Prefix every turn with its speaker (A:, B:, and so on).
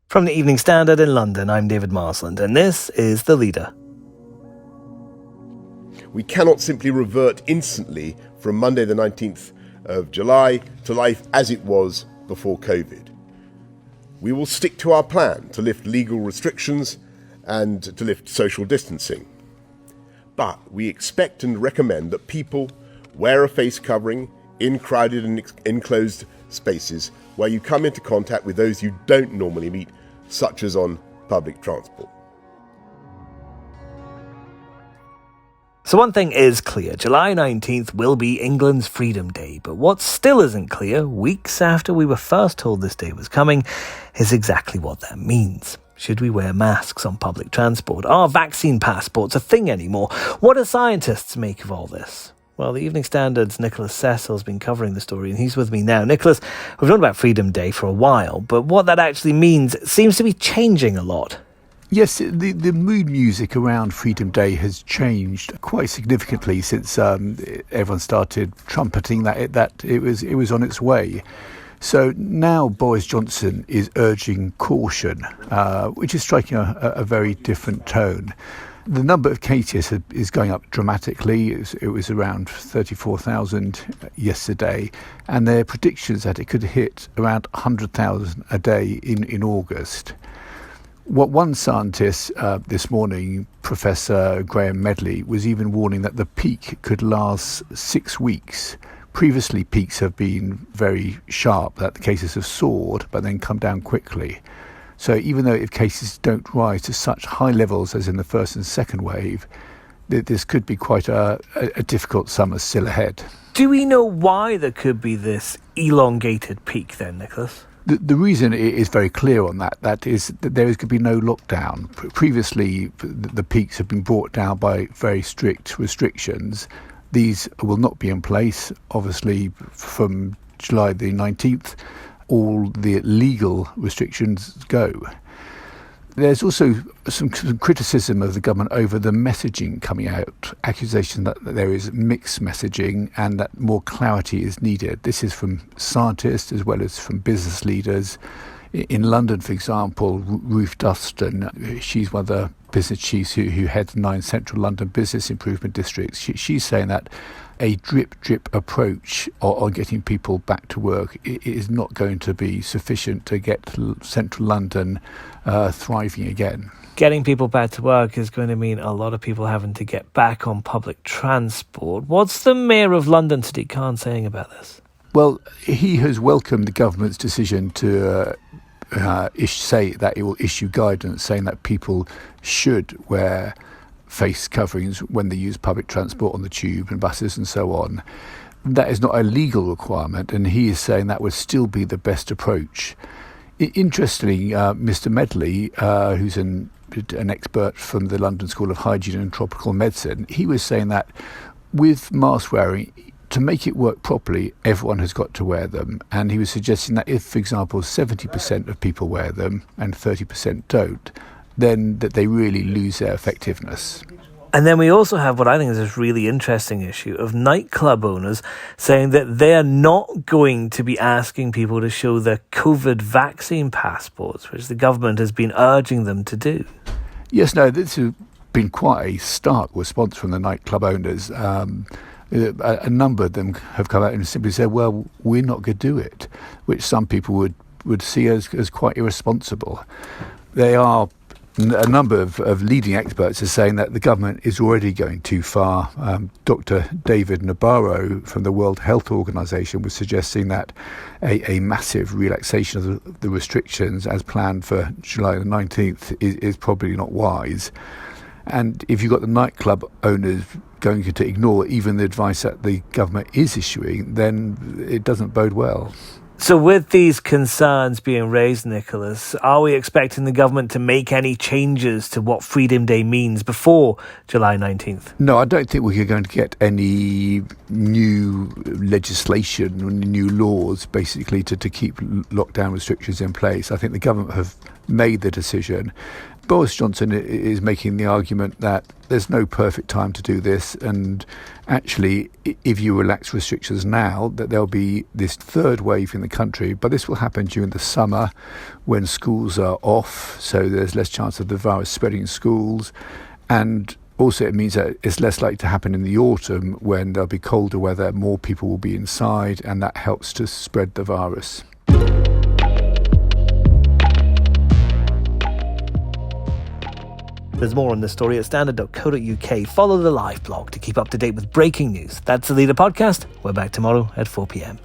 A: From the Evening Standard in London, I'm David Marsland, and this is The Leader.
B: We cannot simply revert instantly from Monday the 19th of July to life as it was before COVID. We will stick to our plan to lift legal restrictions and to lift social distancing. But we expect and recommend that people wear a face covering in crowded and enclosed spaces where you come into contact with those you don't normally meet, such as on public transport.
A: So one thing is clear, July 19th will be England's Freedom Day, but what still isn't clear, weeks after we were first told this day was coming, is exactly what that means. Should we wear masks on public transport? Are vaccine passports a thing anymore? What do scientists make of all this? Well, the Evening Standard's Nicholas Cecil has been covering the story, and he's with me now. Nicholas, we've known about Freedom Day for a while, but what that actually means seems to be changing a lot.
C: Yes, the mood music around Freedom Day has changed quite significantly since everyone started trumpeting that it was on its way. So now Boris Johnson is urging caution, which is striking a very different tone. The number of cases is going up dramatically. It was around 34,000 yesterday, and there are predictions that it could hit around 100,000 a day in August. What one scientist this morning, Professor Graham Medley, was even warning that the peak could last 6 weeks. Previously, peaks have been very sharp, that the cases have soared but then come down quickly. So even though if cases don't rise to such high levels as in the first and second wave, this could be quite a difficult summer still ahead.
A: Do we know why there could be this elongated peak then, Nicholas?
C: The reason is very clear on that. That is that there is going to be no lockdown. Previously, the peaks have been brought down by very strict restrictions. These will not be in place, obviously, from July the 19th. All the legal restrictions go. There's also some criticism of the government over the messaging coming out, accusation that there is mixed messaging and that more clarity is needed. This is from scientists as well as from business leaders. In London, for example, Ruth Dustin, she's one of the business chiefs who heads 9 central London business improvement districts. She's saying that a drip approach on getting people back to work is not going to be sufficient to get central London thriving again.
A: Getting people back to work is going to mean a lot of people having to get back on public transport. What's the Mayor of London, Sadiq Khan, saying about this?
C: Well, he has welcomed the government's decision to say that it will issue guidance saying that people should wear face coverings when they use public transport on the tube and buses and so on. That is not a legal requirement, and he is saying that would still be the best approach. Interestingly, Mr. Medley, who's an expert from the London School of Hygiene and Tropical Medicine, he was saying that with mask wearing, to make it work properly, everyone has got to wear them. And he was suggesting that if, for example, 70% of people wear them and 30% don't, then that they really lose their effectiveness.
A: And then we also have what I think is this really interesting issue of nightclub owners saying that they're not going to be asking people to show their COVID vaccine passports, which the government has been urging them to do.
C: Yes, no, this has been quite a stark response from the nightclub owners. A number of them have come out and simply said, well, we're not going to do it, which some people would see as quite irresponsible. They are, a number of leading experts are saying that the government is already going too far. Dr. David Nabarro from the World Health Organization was suggesting that a massive relaxation of the restrictions as planned for July the 19th is probably not wise. And if you've got the nightclub owners going to ignore even the advice that the government is issuing, then it doesn't bode well.
A: So with these concerns being raised, Nicholas, are we expecting the government to make any changes to what Freedom Day means before July 19th?
C: No, I don't think we're going to get any new legislation, new laws, basically, to keep lockdown restrictions in place. I think the government have made the decision. Boris Johnson is making the argument that there's no perfect time to do this, and actually, if you relax restrictions now, that there'll be this third wave in the country, but this will happen during the summer when schools are off, so there's less chance of the virus spreading in schools, and also it means that it's less likely to happen in the autumn when there'll be colder weather, more people will be inside, and that helps to spread the virus.
A: There's more on this story at standard.co.uk. Follow the live blog to keep up to date with breaking news. That's the Leader Podcast. We're back tomorrow at 4 p.m.